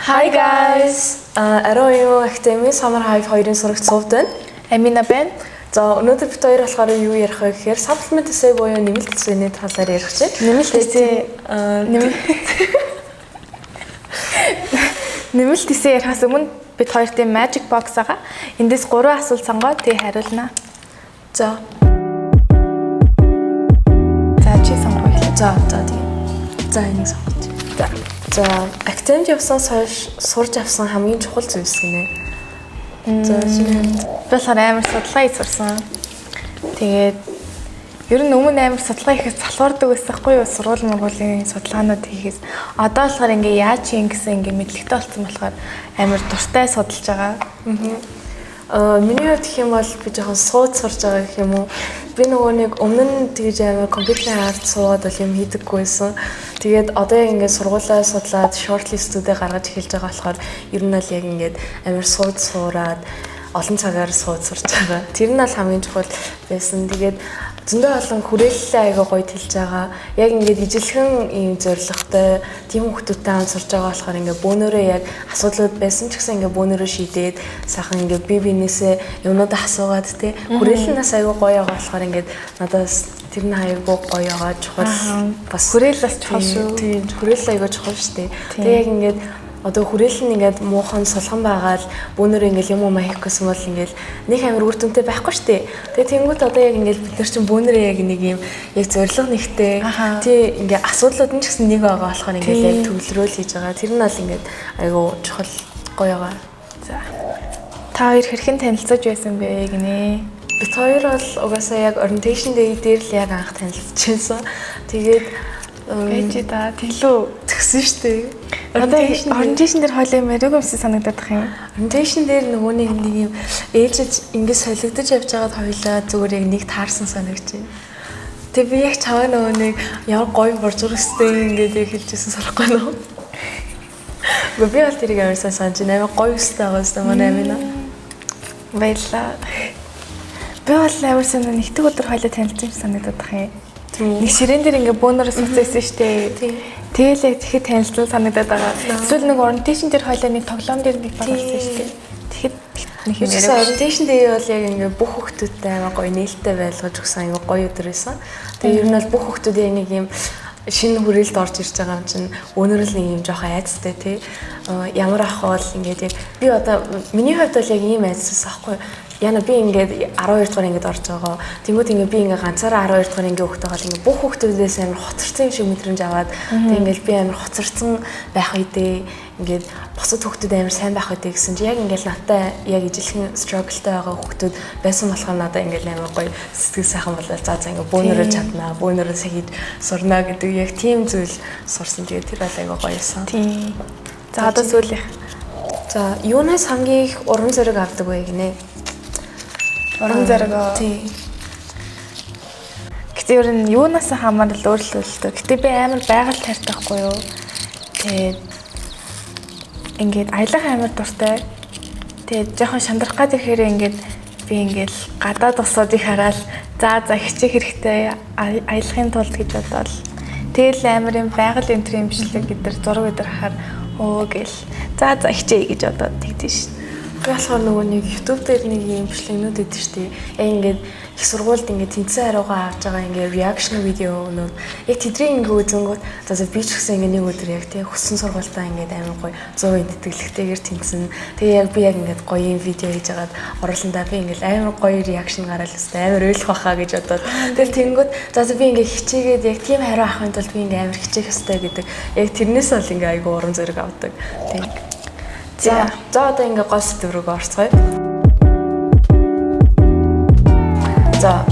Hi guys. Aroyo Academy Summer Hive 2-ын сурагт сувд байна. Амина байна. За өнөөдөр бид хоёр болохоор юу ярих вэ гэхээр supplement essay буюу нэмэлт эссэний талаар ярих чинь. Нэмэлт эссе ярихаас өмнө бид хоёр тийм magic box байгаа. Эндээс 3 асуулт сонгоод тий хариулнаа. За чи сонгох үү? За тийм. За энийг сонгож. За академид явсанаас хойш сурж авсан хамгийн чухал зүйлс гинэ. За чиний болохоор амар судалгаа хийж сурсан. Тэгээд ер нь өмнө амар судалгаа хийхэд залхуурдаг байсан хгүй юу? Сургууль мөргөлийн судалгаанууд хийхээс одоо болохоор ингээ яаж хийн гэсэн ингээ мэдлэгтэй болсон болохоор амар дуртай судалж байгаа. Миний хувьд гэх юм бол би жоохон сууд сурж байгаа гэх юм уу. Би нөгөө нэг өмнө нь тэгж амар компьютерийн арт суугаад бол юм хийдэггүйсэн. Тэгээд одоо яг ингээд сургуулаа судлаад шортлистүүдээ гаргаж эхэлж байгаа болохоор ер нь бол яг ингээд амар сууд суураад олон цагаар сууд сурж байгаа. Тэр нь бол хамгийн чухал байсан. Тэгээд зөндөө олон хүрээлэлээ аяга гоё тэлж байгаа. Яг ингээд ижилхэн ийм зоригтой тийм хүмүүстэй хамт сурж байгаа болохоор ингээд бөөнөрөө яг асуудлууд байсан ч гэсэн ингээд бөөнөрөө шийдээд сайхан ингээд бие биенээсээ юмнуудаа асуугаад тий хүрээлэлнээс аяга гоё байгаа болохоор ингээд надаас тэр нь аяга гоё байгаа чухал бас хүрээлэлс чухал шүү. Тийм хүрээлэл аяга чухал шүү дээ. Тэгээ яг ингээд одоо хүрээлэл нь ингээд муухан сулган байгаад бөөнөр ингээд юм уу хийх гэсэн бол ингээд нэг амир үр дүнтэй байхгүй шүү дээ. Тэгээ тэнгуут одоо яг ингээд бид нар чинь бөөнөрөө яг нэг юм яг зориг нэгтэй тий ингээд асуудлууд нь ч гэсэн нэг байгаа болохоор ингээд яг төвлөрөөл хийж байгаа. Тэр нь бол ингээд айгу чухал гоё байгаа. За. Та хоёр хэрхэн танилцаж байсан бэ гинэ? Бид хоёр бол угаасаа яг orientation day дээр л яг анх танилцчихсан. Тэгээд ээжи да тэлүү тгсэн шүү дээ. Одоо orientation дээр хойлоо мэрэг юмс санагдаад тах юм. Orientation дээр нөгөө нэг юм ээжэж ингэж солигдож явж байгаад хоёлаа зүгээр яг нэг таарсан санагч байна. Тэгээ би яг чаваа нөгөө нэг ямар гоё боржур өстэй ингэж яг хэлжсэн санахгүй нөө. Би бол тэрийг амар санаж байна. Амар гоё өстэй байгаа өстэй манай амина. Баярлаа. Би бол амар санаа нэгдэг өдөр хойлоо танилцсан санагдаад тах юм. Нэг ширээн дээр ингээ бөөнөрөөс үцээсэн штэ. Тэгэл яг тэгэхэд танилцсан санагдаад байгаа. Эсвэл нэг orientation дээр хойлоо нэг тоглоом дээр нэг багсан штэ. Тэгэхэд нэг юм яриа. Orientation дээр бол яг ингээ бүх хүмүүстэй амар гоё нээлттэй байлгаж өгсөн аюу гоё өдөр байсан. Тэгээ ер нь бол бүх хүмүүс яг нэг юм шинэ хүрээлэлд орж ирж байгаа юм чинь өнөр л нэг юм жоохон айцтай тий. Ямар ах бол ингээд яг би одоо миний хувьд бол яг ийм айцсан аахгүй. Яна би ингээд 12 дугаар ингээд орж байгаа. Тэнгүүд ингээд би ингээд ганцаараа 12 дугаар ингээд хөхтэйгал ингээд бүх хөхтүүдээс амар хоцорсон юм шиг мэдрэмж аваад тэг ингээд би амар хоцорсон байх үедээ ингээд босод хөхтүүд амар сайн байх үедээ гэсэн чи яг ингээд надтай яг ижилхэн struggleтай байгаа хөхтүүд байсан болохоор надад ингээд амар гоё сэтгэл сайхан болол за ингээд бөөнөрөө чаднаа бөөнөрөө сахиж сурнаа гэдэг яг тийм зүйл сурсан. Тэгээд тэр бол айгаа гоёсэн. Тийм. За одоо сүүлийнх. За юунаас хамгийн их уран зориг авдаг вэ гинэ? Уран зориг. Тийм. Гэтэ ер нь юунаас хамаарал өөрлөлтөө. Гэтэ би амар байгаль тарьтахгүй юу. Тэгээд ингээд аялах амар дуртай. Тэгээд жоохон шандрах гад ирэхээр ингээд би ингээд гадаад усуудыг хараад за хичээх хэрэгтэй аялахын тулд гэж бодоод тэгэл амар юм байгаль энтрийн бичлэг гэдэр зураг өдр хахаар өө гэл за хичээе гэж бодоод тэгдэж шин. Би болохоор нөгөө нэг YouTube дээр нэг юм бичлэгнүүд өгдөө штий. Яг ингээд их сургуульд ингээд тэнцэн хариугаа авч байгаа ингээд reaction видеонууд яг тэдний ингээд үзэнгүүт за би ч гэсэн ингээд нэг өдөр яг тий хүссэн сургуультаа ингээд амар гоё 100% тэтгэлэгтэйгээр тэнцэн. Тэгээ яг би яг ингээд гоё юм видео хийж агаад орууландаа би ингээд амар гоё reaction гараад өстэй амар ойлгох байхаа гэж бодоод тэгэл тэнгүүд за би ингээд хичээгээд яг тийм хариу авахын тулд би ингээд амар хичээх ёстой гэдэг яг тэрнээс бол ингээд айгу уран зориг авдаг. Тий. За одоо ингээ гол сэдв рүү орцгоё. За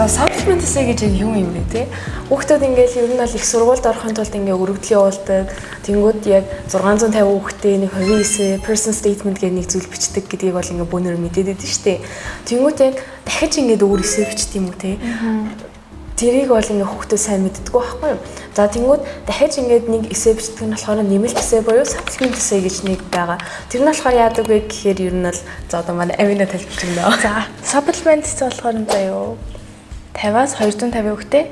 supplement essay гэж юу юм бэ те? Хүүхдүүд ингээл ер нь бол их сургуульд орохын тулд ингээ өргөдөл явуулдаг. Тэнгүүд яг 650 хүүхдээ нэг хувийн essay, person statement гэх нэг зүйл бичдэг гэдгийг бол ингээ бөөнөр мэдээд байдаг шүү дээ. Тэнгүүд яг дахиж ингээ өөр essay бичдэг юм уу те? Тэрийг бол ингээ хүүхдүүд сайн мэддэггүй байхгүй юу? За тэнгүүд дахиж ингээд нэг эссе бичдэг нь болохоор нэмэлт эссе буюу supplement эссе гэж нэг байгаа. Тэр нь болохоор яадаг вэ гэхээр ер нь бол за одоо манай Амина тайлбарлаж байна. За supplement эссе болохоор энэ заяо 50-аас 250 хүүхдээ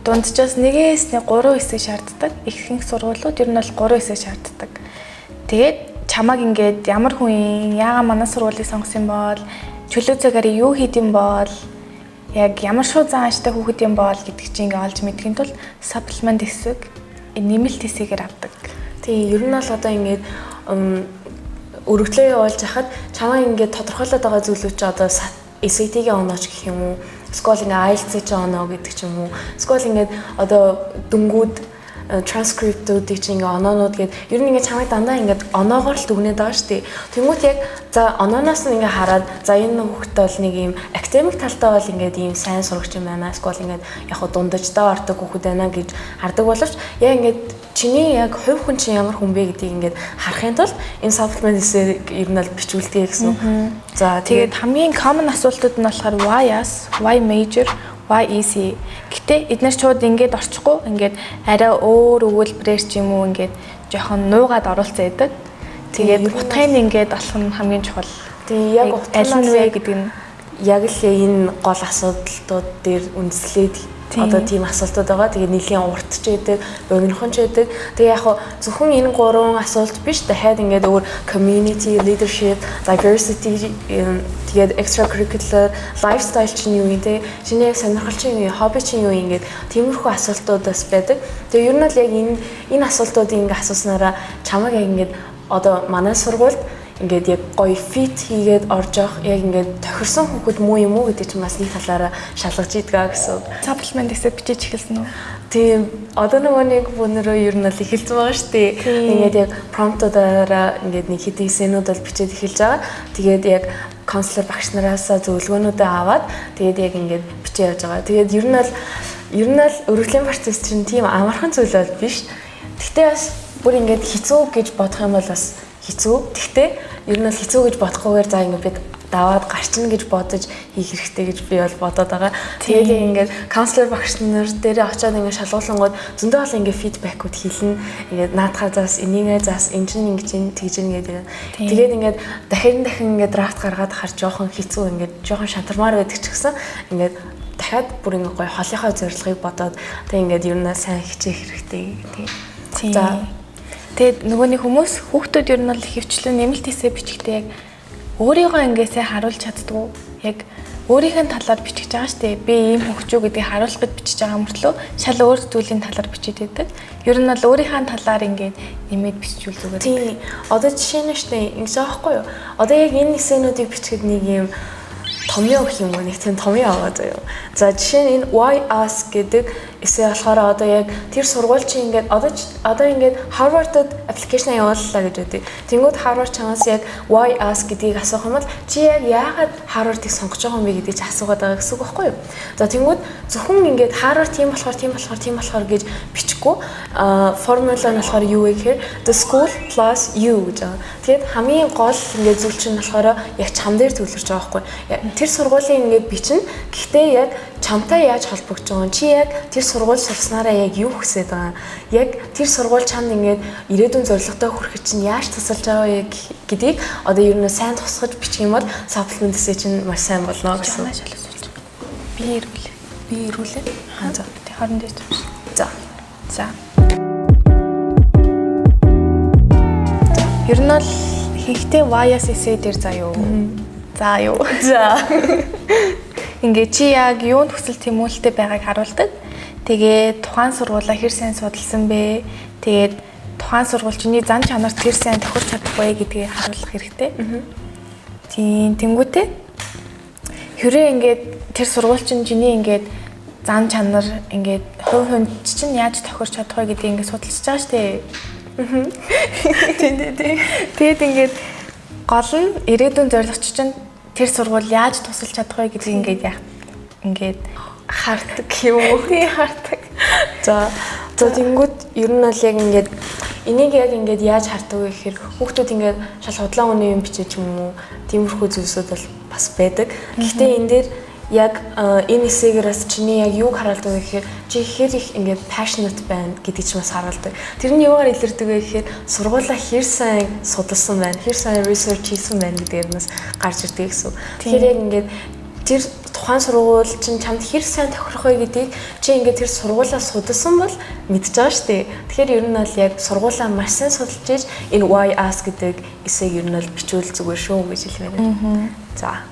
дунджаас 1-ээс 3 эссе шаарддаг. Ихэнх сургуулиуд ер нь бол 3 эссе шаарддаг. Тэгээд чамаг ингээд ямар хүн яага манай сургуулийг сонгосон бол чөлөө цагаараа юу хийдэм бол яг ямар шууд зааштай хүүхэд юм бол гэдэг чинь ингээд олж мэдхийн тулд supplement хэсэг нэмэлт хэсгээр авдаг. Тийм ер нь бол одоо ингээд өргөдлөө явуулж хахад чамаа ингээд тодорхойлоод байгаа зүйлүүд чи одоо SAT-гийн онооч гэх юм уу? Эсвэл ингээд IELTS-ийн оноо гэдэг ч юм уу? Эсвэл ингээд одоо дөнгүүд транскриптуудыг чи ингээ оноонууд гээд ер нь ингээ чамайг дандаа ингээ оноогоор л дүгнээд байгаа шүү дээ. Тэнгүүт яг за онооноос нь ингээ хараад за энэ хүүхдтэй бол нэг юм академик талтай бол ингээ ийм сайн сурагч юм байна. Эсвэл ингээ яг хуу дундажтай ордог хүүхэд байна гэж хардаг боловч яг ингээ чиний яг хувь хүн чинь ямар хүн бэ гэдгийг ингээ харахын тулд энэ supplement-ийг ер нь бол бичүүлдэг гэсэн. За тэгээд хамгийн common асуултууд нь болохоор why major why easy. Гэтэ эдгээр шууд ингээд орчихгүй. Ингээд арай өөр өгүүлбэрээр ч юм уу ингээд жоохон нуугаад оруулцаа идэг. Тэгээд утгыг ингээд олох нь хамгийн чухал. Тэгээ яг утгаас гэдэг нь яг л энэ гол асуудлууд дээр үндэслээд одоо тийм асуултууд байгаа. Тэгээ нэлийн урт ч байдаг, богинохон ч байдаг. Тэгээ яг зөвхөн энэ гурван асуулт биш дахиад ингээд өөр community, leadership, diversity тэгээд extracurricular lifestyle чинь юу юм те чиний яг сонирхол чинь юу хобби чинь юу ингээд тиймэрхүү асуултуудаас байдаг. Тэгээ ер нь л яг энэ асуултуудыг ингээд асууснараа чамайг яг ингээд одоо манай сургуульд ингээд яг гоё фит хийгээд орж явах яг ингээд тохирсон хүүхэд муу юм уу гэдэг чинь бас нэг талаараа шалгаж идгаа гэсэн. Supplement гэсэн бичиж эхэлсэн үү? Тийм одоо нөгөө нэг бүнөрөө ер нь л эхэлсэн байгаа шүү дээ. Ингээд яг промптуудаараа ингээд нэг хэдэн эсэнүүд бол бичиж эхэлж байгаа. Тэгээд яг консулер багш нараас зөвлөгөөнүүдээ аваад тэгээд яг ингээд бичиж явж байгаа. Тэгээд ер нь л өргөдлийн процесс чинь тийм амархан зүйл бол биш. Гэхдээ бас бүр ингээд хэцүү гэж бодох юм бол бас хэцүү. Гэхдээ ер нь л хэцүү гэж бодохгүйгээр за ингээд бид даваад гарчна гэж бодож хийх хэрэгтэй гэж би бол бодоод байгаа. Тэгээд ингээд каунслер багш нар дээр очиод ингээд шалгуулангууд зөндөө бол ингээд фидбэкүүд хийлнэ. Ингээд наадхаа заас энийгээ заас энэ чинь ингэж тэгж ин гэдэг. Тэгээд ингээд дахин ингээд драфт гаргаад харж жоохон хэцүү ингээд жоохон шантармаар байдаг ч гэсэн ингээд дахиад бүр ингээд гоё холынхоо зорилгыг бодоод тэг ингээд ер нь сайн хичээх хэрэгтэй гэдэг. За тэгээд нөгөөний хүмүүс хүүхдүүд ер нь бол хөвчлэн нэмэлт хэсэг бичгтээ яг өөрийгөө ингээсээ харуулж чаддгүй. Яг өөрийнх нь талаар бичиж байгаа шүү дээ. Би ийм хөгжөө гэдгийг харуулах гэж бичиж байгаа мөртлөө шал өөр зүйлийн талаар бичиж байдаг. Ер нь бол өөрийнхөө талаар ингээд нэмээд биччихвэл зүгээр. Тийм. Одоо жишээ нь шүү дээ. Ингэж аахгүй юу? Одоо яг энэ эсэнүүдийг бичгээд нэг юм томьёо гэх юм уу нэг тийм томьёо аваад заяа. За жишээ нь энэ why us гэдэг эсэ болохоор одоо яг тэр сургууль чи ингээд одоо ингээд Harvard-д аппликейшн явууллаа гэж үгүй. Тэнгүүд Harvard чамаас яг why us гэдгийг асуух юм бол чи яг яагаад Harvard-ыг сонгож байгаа юм бэ гэдгийг ч асуугаад байгаа гэсэн үг байхгүй юу? За тэнгүүд зөвхөн ингээд Harvard тийм болохоор гэж бичихгүй формула нь болохоор юу вэ гэхээр the school plus you гэж байгаа. Тэгээд хамгийн гол ингээд зүйл чинь болохоор яг чам дээр төвлөрч байгаа байхгүй. Тэр сургуулийн ингээд бичнэ. Гэхдээ яг чамтай яаж холбогдож байгаа юм? Чи яг тэр сургууль сурснараа яг юу хүсэж байгаа? Яг тэр сургууль чамд ингээд ирээдүйн зорилготой хүрэхэд чинь яаж тусалж байгаа вэ гэдгийг одоо ер нь сайн тусгаж бичих юм бол supplement эсэ чинь маш сайн болно гэсэн. Би ирүүлээ. За. Тэг хооронд дээр. За. Ер нь бол хийхдээ bias essay дээр заяа. За юу. За. Ингээ чи яг юунд хүсэл тэмүүлэлтэй байгааг харуулдаг. Тэгээд тухайн сургуулаа хэр сайн судалсан бэ? Тэгээд тухайн сургууль чиний зан чанарт хэр сайн тохирч чадах вэ гэдгийг харуулах хэрэгтэй. Тийм тэнгуүтэй. Хэрэг ингээд тэр сургууль чиний ингээд зан чанар ингээд хувь хүнд чинь яаж тохирч чадах вэ гэдгийг ингээд судалж байгаа шүү дээ. Тэгээд ингээд гол нь ирээдүйн зорилгоч чинь тэр сургууль яаж тусалж чадах вэ гэдгийг ингээд хардаг юм уу? Тийм хардаг. За тэнгүүд ер нь бол яг ингээд энийг яг ингээд яаж хардаг вэ гэхээр хүүхдүүд ингээд шал худлаа өнөө юм бичиж юм уу? Тиймэрхүү зүйлсүүд бол бас байдаг. Гэхдээ энэ дээр яг энэ эсээгээс чиний яг юуг харуулдаг вэ гэхээр чи хэр их ингээд passionate байна гэдэг ч бас харуулдаг. Тэр нь юугаар илэрдэг вэ гэхээр сургуулаа хэр сайн судалсан байна, хэр сайн research хийсэн байна гэдгээр нас гарч ирдэг гэсэн. Тэгэхээр яг ингээд тэр тухайн сургууль чинь чамд хэр сайн тохирох вэ гэдгийг чи ингээд тэр сургуулаа судалсан бол мэдж байгаа шүү дээ. Тэгэхээр ер нь бол яг сургуулаа маш сайн судалж ийж энэ why ask гэдэг эсэйг ер нь бол бичвэл зүгээр шүү гэж хэлмээр. За.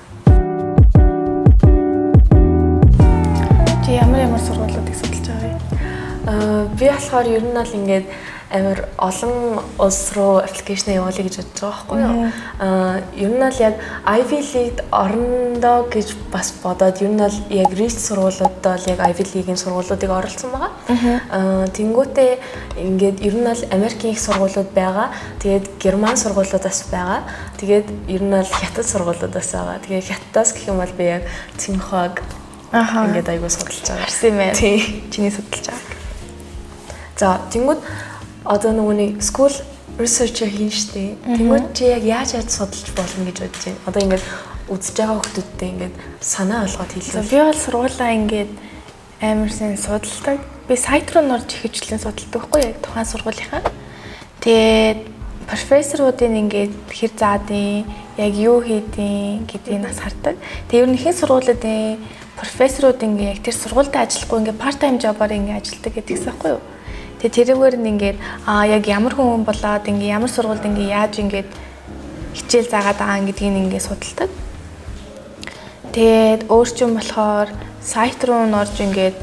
Чи ямар сургуулиудыг судалж байгаа вэ? Би болохоор ер нь бол ингээд амар олон улс руу аппликейшн явуулъя гэж бодож байгаа байхгүй юу. Ер нь бол яг Ivy League орондоо гэж бас бодоод ер нь бол яг reach сургуулиудаа бол яг Ivy League-ийн сургуулиудыг оролцсон байгаа. Тэнгүүтээ ингээд ер нь бол Америкийн их сургуулиуд байгаа. Тэгээд Герман сургуулиудаас байгаа. Тэгээд ер нь бол Хятад сургуулиудаас байгаа. Тэгээд Хятадаас гэх юм бол би яг Цинхуаг ингээд аягүй судалж байгаа. Харсан юм байна. Чиний судалж байгаа. За тэнгүүд одоо нөгөөний school research хийн штэ. Тэнгүүд чи яг яаж судалж болно гэж бодож байна. Одоо ингээд үзэж байгаа хүмүүстээ ингээд санаа олгоод хэлээ. Би бол сургуулаа ингээд амар сайн судалдаг. Би сайт руу норж ихэвчлэн судалдаг байхгүй яг тухайн сургуулийнхаа. Тэгээд профессоруудын ингээд хэр заадیں, яг юу хийдیں гэдгийг нас хардаг. Тэгээд ер нь хэн сургуулиудын профессорууд ингээд яг тэр сургуультай ажиллахгүй ингээд part time job-аар ингээд ажилладаг гэдэгсэн байхгүй юу? Тэгээ тэрүүгээр нь ингээд яг ямар хүн болоод ингээд ямар сургуульд ингээд яаж ингээд хичээл заагаад байгаа гэдгийг ингээд судалдаг. Тэгээд өөрчн болохоор сайт руу норж ингээд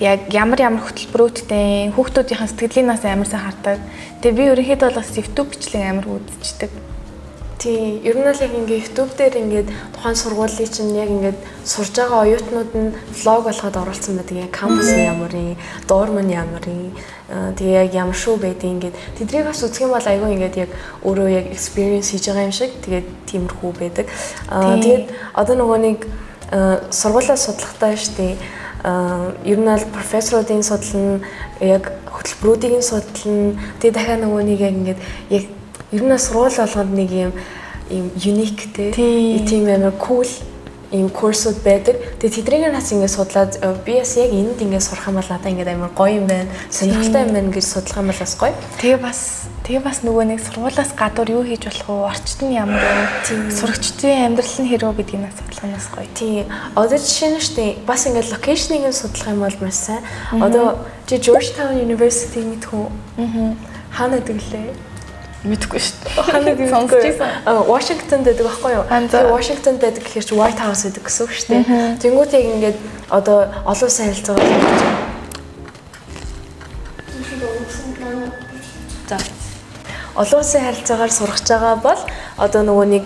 яг ямар хөтөлбөрүүдтэй хүүхдүүдийн сэтгэлийн нас амар сайн хардаг. Тэгээ би ерөнхийдөө бол YouTube бичлэг амар үзчихдэг. Тийм, ер нь л яг ингээд YouTube дээр ингээд тухайн сургуулийн чинь яг ингээд сурж байгаа оюутнууд нь влог болгоод оруулсан байдаг. Яг кампус нь ямар юм, дуурм нь ямар юм, тэгээ яг ямар шүү байдгийг ингээд тэднийг бас үзэх юм бол айгүй ингээд яг өөрөө яг experience хийж байгаа юм шиг тэгээд тиймэрхүү байдаг. Тэгээд одоо нөгөө нэг сургуулаа судлахтаа штэ ер нь бол профессоруудын судална, яг хөтөлбөрүүдийн судална. Тэгээ дахиад нөгөө нэг яг ингээд яг ер нь сургууль болгонд нэг юм unique тийм амар cool ийм курсууд байдаг. Тэгээ тэднийг нас ингээд судлаад би бас яг энд ингээд сурах юм бол надаа ингээд амар гоё юм байна, сонирхолтой юм байна гэж судлах юм бол бас гоё. Тэгээ бас нөгөө нэг сургуулаас гадуур юу хийж болох вэ? Орчид нь ямар вэ? Сурагчдын амьдрал нь хэрэг гэдгийг нас судлах нь бас гоё. Тийм. Одоо жишээ нь штэ бас ингээд локейшнийг судлах юм бол маш сайн. Одоо чи Georgetown University мэдхүү. Хаана дэглээ? Мэдгүй шүү дээ. Хаана сонсчихсан. Washington гэдэг байхгүй юу? Тэгээ Washington байдаг гэхээр чи White House гэдэг гэсэн үг шүү дээ. Тэнгүүт яг ингээд одоо олон улсын харилцаагаар за олон улсын харилцаагаар сурах байгаа бол одоо нөгөө нэг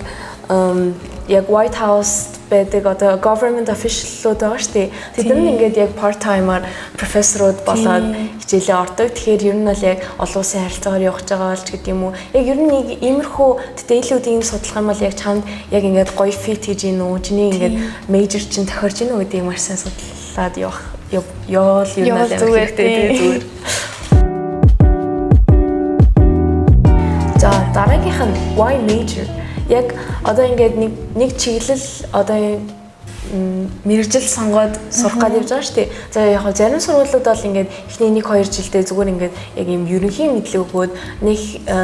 яг White House байдаг одоо government official-ууд байгаа шүү дээ. Тэд нар ингээд яг part timer профессорууд болоод хичээлээ ордог. Тэгэхээр ер нь бол яг олон улсын харилцаагаар явж байгаа болж гэдэг юм уу. Яг ер нь нэг иймэрхүү дэтейлүүдийг судлах юм бол яг чамд яг ингээд гоё fit хийж гин үү? Чиний ингээд major чинь тохирж гин үү гэдгийг маш сайн судлаад явах ёол ер нь хэрэгтэй зүгээр. За дараагийнх нь why major. Яг одоо ингээд нэг чиглэл одоо мэрэгжил сонгоод сурах гэж явж байгаа шүү дээ. За яг зарим сургуулиуд бол ингээд эхний 1-2 жилдээ зүгээр ингээд яг юм ерөнхий мэдлэг өгөөд нэг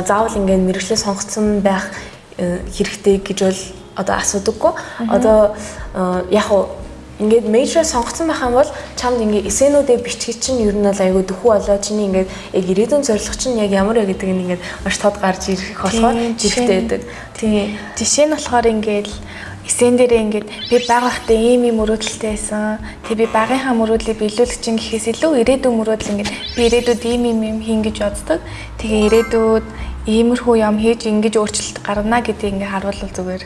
заавал ингээд мэрэгчлээ сонгоцсон байх хэрэгтэй гэж бол одоо асуудаггүй. Одоо яг ингээд major сонгоцсон байх юм бол чамд ингээд эсэнүүдээ бичгий чинь ер нь бол айгүй дөхүү болоо чиний ингээд яг ирээдүйн зорилго чинь яг ямар вэ гэдэг нь ингээд маш тод гарч ирэх болохоор хэрэгтэй байдаг. Тийм. Жишээ нь болохоор ингээд эсэн дээрээ ингээд би байгахтай ийм мөрөөдөлтэй байсан. Тэг би багийнхаа мөрөөдлийг биелүүлэх чинь гэхээс илүү ирээдүйн мөрөөдөл ингээд би ирээдүйд ийм хийн гэж боддог. Тэгээ ирээдүйд иймэрхүү юм хийж ингэж өөрчлөлт гаргана гэдгийг ингээд харуулвал зүгээр.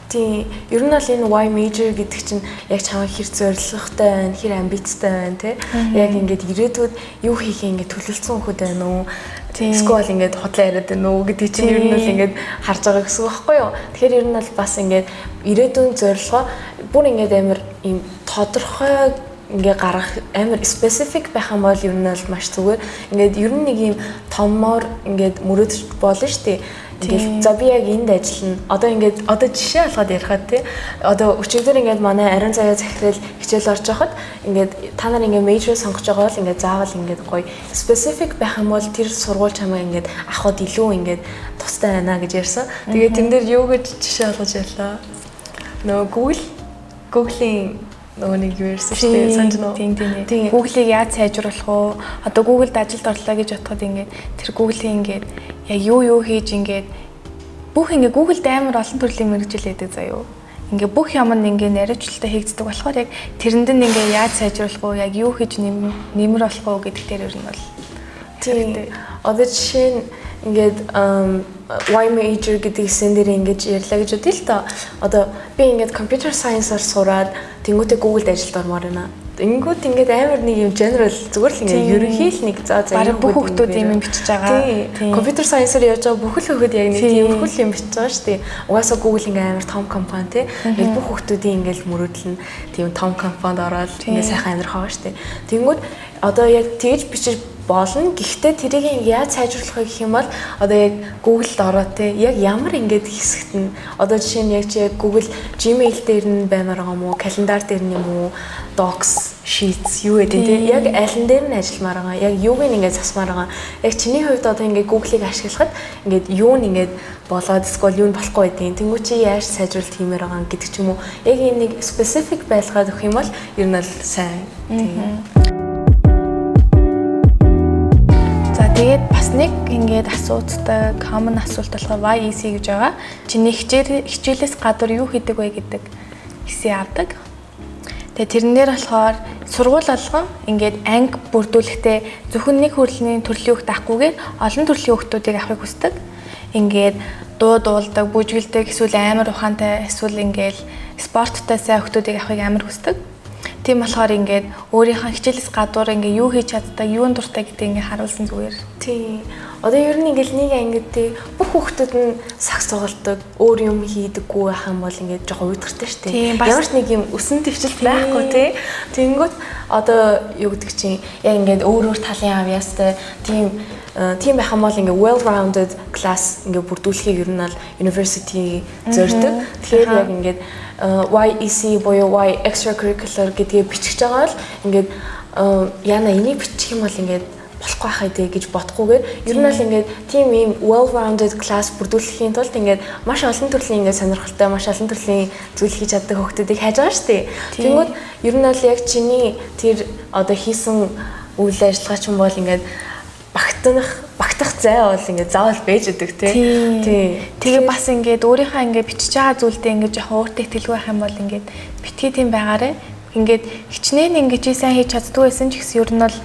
Тийм. Ер нь бол энэ why major гэдэг чинь яг чамайг хэр зорилготой байна, хэр амбицтай байна те. Яг ингээд ирээдүйд юу хийхээ ингээд төлөвлөсөн хөхөд байна уу? Эсвэл ингээд хотлоо яриад байна уу гэдэг чинь ер нь бол ингээд харж байгаа гэсэн үг байхгүй юу? Тэгэхээр ер нь бол бас ингээд ирээдүйн зорилгоо бүр ингээд амар ийм тодорхой ингээ гарах амар specific байх юм бол ер нь бол маш зүгээр. Ингээд ер нь нэг ийм томмоор ингээд мөрөөдөж болно шүү дээ. Ингээл за би яг энд ажиллана. Одоо жишээ алгаад ярихад тий. Одоо өчигдөр ингээд манай ариун заяа захирал хичээл орж байхад ингээд та нар ингээд major сонгож байгаа бол ингээд заавал ингээд гоё specific байх юм бол тэр сургууль чамаа ингээд авахд илүү ингээд тустай байна гэж ярьсан. Тэгээд тэн дээр юу гэж жишээ олгож ярьлаа. Нөгөө Google-ийн нөгөө нэг юу ярьсан шүү дээ. Санаж нөө. Тийм. Google-ийг яаж сайжруулах вэ? Одоо Google-д ажилд орлоо гэж бодоход ингээд тэр Google-ийн ингээд яг юу хийж ингээд бүх ингээд Google-д амар олон төрлийн мэргэжил байдаг заяа. Ингээ бүх юм нь ингээ наривчлалтай хийгддэг болохоор яг тэрэнд нь ингээ яаж сайжруулах вэ? Яг юу хийж нэмэр болох вэ гэдэг дээр ер нь бол тийм. Одоо жишээ нь ингээд Y major гэдэг хэсэг дээр ингэж ярьлаа гэж бодъё л та. Одоо би ингээд computer science-аар сураад тэнгуүтээ Google-д ажилд ормоор байна. Ингүүд ингээд амар нэг юм general зүгээр л ингээд ерөнхий л нэг за бүх хүүхдүүд юм бичиж байгаа. Тийм. Computer science-аар явж байгаа бүхэл хүүхэд яг нэг тийм бүхэл юм бичиж байгаа шүү дээ. Угаасаа Google ингээд амар том компани тий. Ингээд бүх хүүхдүүдийн ингээд мөрөөдөл нь тийм том компанид ороод ингээд сайхан амьдрах байгаа шүү дээ. Тэнгүүд одоо яг тэгж бичиж болно. Гэхдээ тэрийг яаж сайжруулах вэ гэх юм бол одоо яг Google-д ороод те яг ямар ингээд хэсэгт нь одоо жишээ нь яг чи Google Gmail дээр нь баймаар байгаа юм уу, календар дээр нь юм уу, Docs, Sheets юу гэдэг те яг аль нь дээр нь ажилламаар байгаа. Яг юуг нь ингээд засмаар байгаа. Яг чиний хувьд одоо ингээд Google-ыг ашиглахад ингээд юу нь ингээд болоод эсвэл юу нь болохгүй байдیں۔ Тэнгүү чи яаж сайжруулалт хиймээр байгаа гэдэг ч юм уу. Яг энэ нэг specific байлгаад өгөх юм бол ер нь л сайн. Тийм. Тэгээд бас нэг ингээд асуудаг common асуулт болохоор YEC гэж байгаа. Чиний хичээлээс гадуур юу хийдэг вэ гэдэг хэсэг авдаг. Тэгээд тэрнээр болохоор сургууль болгон ингээд анги бүрдүүлэхдээ зөвхөн нэг хурлын төрлийн хүүхд авахгүйгээр олон төрлийн хүүхдүүдийг авахыг хүсдэг. Ингээд дуу дуулдаг, бүжгэлдэг, эсвэл амар ухаантай, эсвэл ингээд спорттой сайн хүүхдүүдийг авахыг амар хүсдэг. Тийм болохоор ингээд өөрийнхөө хичээлээс гадуур ингээд юу хийж чаддаг, юунд дуртай гэдгийг ингээд харуулсан зүгээр. Тийм. Одоо ер нь ингээд нэг ангидээ бүх хүүхдүүд нь сакс тоглодог, өөр юм хийдэггүй байх юм бол ингээд жоохон уйдгартай шүү дээ. Ямар ч нэг юм өсөн төвчлэлт байхгүй тий. Тэнгүүт одоо юу гэдэг чинь яг ингээд өөр талын авьяастай тийм байх юм бол ингээд well rounded class ингээд бүрдүүлэхийг ер нь бол university зорддог. Тэгэхээр яг ингээд YEC буюу Y extracurricular гэдгийг бичих байгаа бол ингээд яна энийг бичих юм бол ингээд болохгүй хаа дээ гэж бодохгүйгээр ер нь бол ингээд тийм ийм well rounded class бүрдүүлэхийн тулд ингээд маш олон төрлийн ингээд сонирхолтой маш олон төрлийн зүйл хийж чаддаг хүүхдүүдийг хайж байгаа шүү дээ. Тэнгүүд ер нь бол яг чиний тэр одоо хийсэн үйл ажиллагаа ч юм бол ингээд багтах зай бол ингээд заавал байж идэг тий. Тэгээ бас ингээд өөрийнхөө ингээд бичиж байгаа зүйлдээ ингээд жоохон өөртөө ихтэлгүй байх юм бол ингээд битгий тийм байгаарэ. Ингээд хичнээн ингээд чи сайн хийж чаддгүй байсан ч гэсэн ер нь бол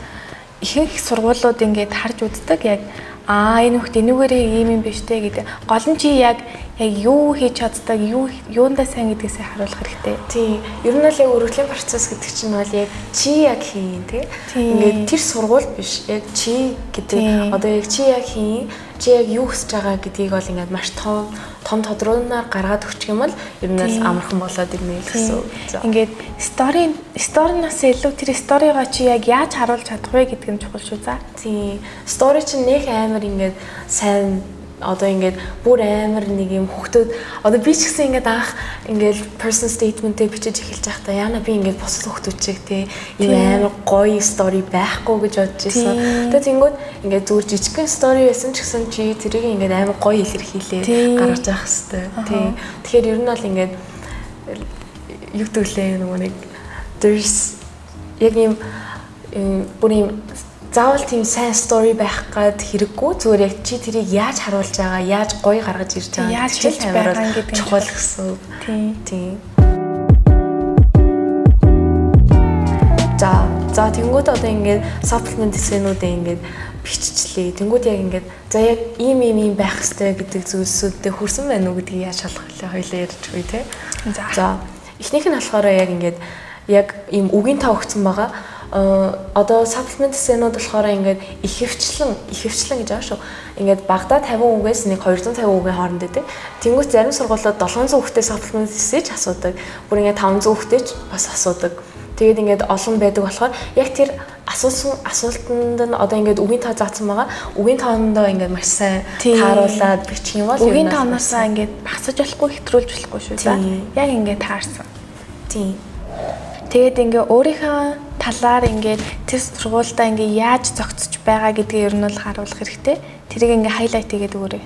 ихэнх сургуулиуд ингээд харж үздэг яг энэ хүүхд энүүгээрээ ийм юм биш те гэдэг. Гол нь чи яг юу хийж чаддаг, юундаа сайн гэдгээсээ харуулах хэрэгтэй. Тийм. Ер нь л яг өргөдлийн процесс гэдэг чинь бол яг чи яг хийн те. Ингээд тэр сургууль биш. Яг чи гэдэг одоо яг чи яг хийн, чи яг юу хүсэж байгаа гэдгийг бол ингээд маш том тодруулнаар гаргаад өгчих юм бол ер нь л амархан болоод ирнэ гэсэн. Ингээд сторинаас илүү тэр сторигоо чи яг яаж харуулж чадах вэ гэдэг нь чухал шүү за. Тийм. Стори чинь нэг амар ингээд сайн одоо ингээд бүр амар нэг юм хүүхдүүд одоо би ч гэсэн ингээд анх ингээд person statement-ийг бичиж эхэлж байхдаа яана би ингээд босол хүүхдүүд чиг тий ийм амар гоё story байхгүй гэж бодож байсан. Тэгээд тэнгууд ингээд зүгээр жижигхэн story байсан ч гэсэн чи тэрийг ингээд амар гоё илэрхийлээ гаргаж явах хэрэгтэй. Тий. Тэгэхээр ер нь бол ингээд юу гэвэл нөгөө нэг there's яг ийм бүр ийм заавал тийм сайн story байх гад хэрэггүй зүгээр яг чи тэрийг яаж харуулж байгаа, яаж гоё гаргаж ирж байгаа, яаж хэлж байгаа гэдэг чухал гэсэн. Тийм. За тэнгууд одоо ингээд supplement эсэнүүдээ ингээд биччихлээ. Тэнгууд яг ингээд за яг ийм байх хэрэгтэй гэдэг зүйлсүүдтэй хүрсэн байна уу гэдгийг яаж шалгах вэ? Хоёлаа ярьж буй те. За эхнийх нь болохоор яг ингээд яг ийм үгийн тав өгсөн байгаа. Одоо supplement эсэнүүд болохоор ингээд их хвчлэн гэж байгаа шүү. Ингээд багада 50 үгээс нэг 250 үгийн хооронд байдаг. Тэнгүүт зарим сургуулиуд 700 үгтэй supplement эсэж асуудаг. Бүр ингээд 500 үгтэй ч бас асуудаг. Тэгээд ингээд олон байдаг болохоор яг тэр асуултанд нь одоо ингээд үгийн тоо заасан байгаа. Үгийн тоондоо ингээд маш сайн тааруулаад бичих юм бол үгийн тооноосаа ингээд багсаж болохгүй хэтрүүлж болохгүй шүү дээ. Яг ингээд таарсан. Тийм. Тэгээд ингээ өөрийнхөө талаар ингээ тэр сургуультай ингээ яаж зохицож байгаа гэдгийг ер нь бол харуулах хэрэгтэй. Тэрийг ингээ хайлайт хийгээд өгөөрэй.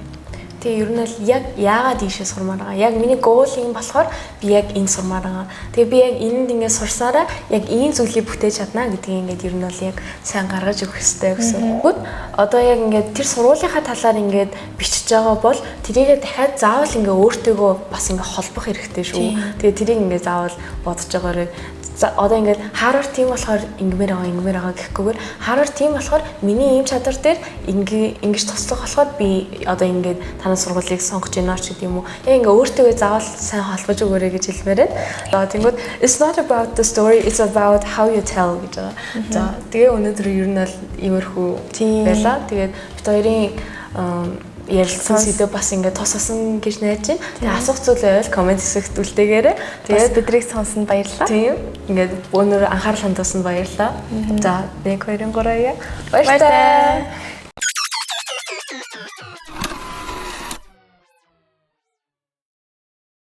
Тэгээ ер нь бол яг яагаад ийшээ сурмаар байгаа. Яг миний goal юм болохоор би яг энэ сурмаар байгаа. Тэгээ би яг энэнд ингээд сурсаараа яг ийм зүйлийг бүтээж чадна гэдгийг ингээд ер нь бол яг сайн гаргаж өгөх хэрэгтэй гэсэн. Тэгвэл одоо яг ингээд тэр сургуулийнхаа талаар ингээд бичиж байгаа бол тэрийгээ дахиад заавал ингээд өөртөөгөө бас ингээд холбох хэрэгтэй шүү. Тэгээ тэрийг ингээд заавал бодож байгаарай. Одоо ингээд Harvard team болохоор ингэмээр байгаа гэхгүйгээр Harvard team болохоор миний ийм чадвар дээр ингэж туслах болохоор би одоо ингээд танай сургуулийг сонгож байна ч гэдэг юм уу. Яг ингээд өөртөө заавал сайн холбож өгөөрэй гэж хэлмээр байна. Одоо тэнгууд it's not about the story, it's about how you tell гэж байгаа. За тэгээ өнөөдөр ер нь бол иймэрхүү байла. Тэгээд бид хоёрын ярилцсан сэдв бас ингээд тусгасан гэж найж байна. Тэгээ асуух зүйл байвал комент хэсэгт үлдээгээрэй. Тэгээд бидрийг сонсон баярлалаа. Тийм. Ингээд өнөөдөр анхаарал хандуулсанд баярлалаа. За 1 2 3 баярлалаа.